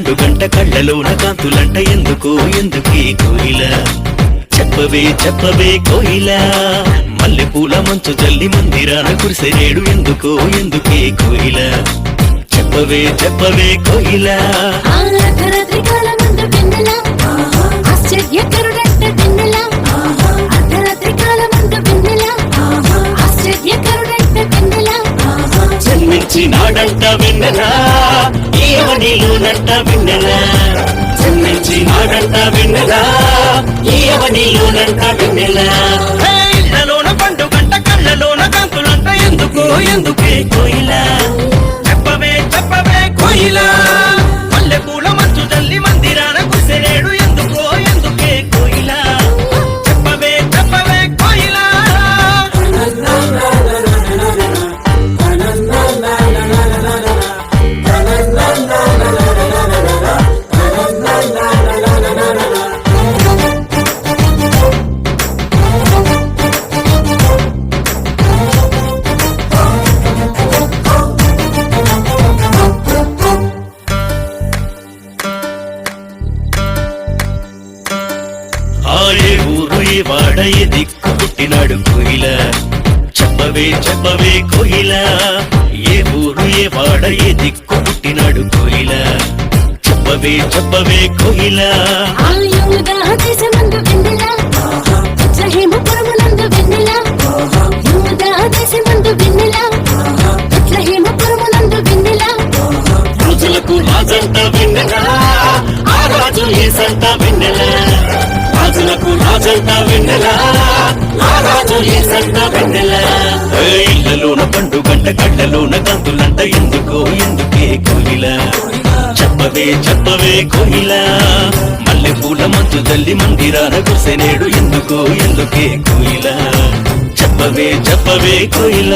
పండుగంట కళ్ళలోన కాంతులంట ఎందుకే కోయిల చెప్పవే కోయిల మల్లెపూల మంచు జల్లి మందిరాన కురిసెనేడు ఎందుకే కోయిల చెప్పవే కోయిల జన్మించినాడంట వెన్నెల ఈయవనిలోనంట వెన్నెల జన్మించినాడంట వెన్నెల ఈయవనిలోనంట వెన్నెల ఇళ్ళలోన పండుగంట కళ్ళలోన కాంతులంట ఎందుకే కోయిల చెప్పవే కోయిల మల్లెపూల మంచు జల్లి మందిరాన కురిసెనేడు ఎందుకే కోయిల చెప్పవే కోయిల ఏ ఊరు ఏ వాడ ఏ దిక్కు పుట్టినాడు కోయిల చెప్పవే కోయిల ఏ ఊరు ఏ వాడ ఏ దిక్కు పుట్టినాడు కోయిల చెప్పవే కోయిల రోజులకు రాజంట వెన్నెల ఆ రాజు ఏసంట వెన్నెల రాజులకు రాజంట వెన్నెల ఆ రాజు ఏసంట వెన్నెల ఇళ్ళలోన పండుగంట కళ్ళలోన కాంతులంట ఎందుకే కోయిల చెప్పవే కోయిల మల్లెపూల మంచు జల్లి మందిరాన కురిసెనేడు ఎందుకే కోయిల చెప్పవే కోయిల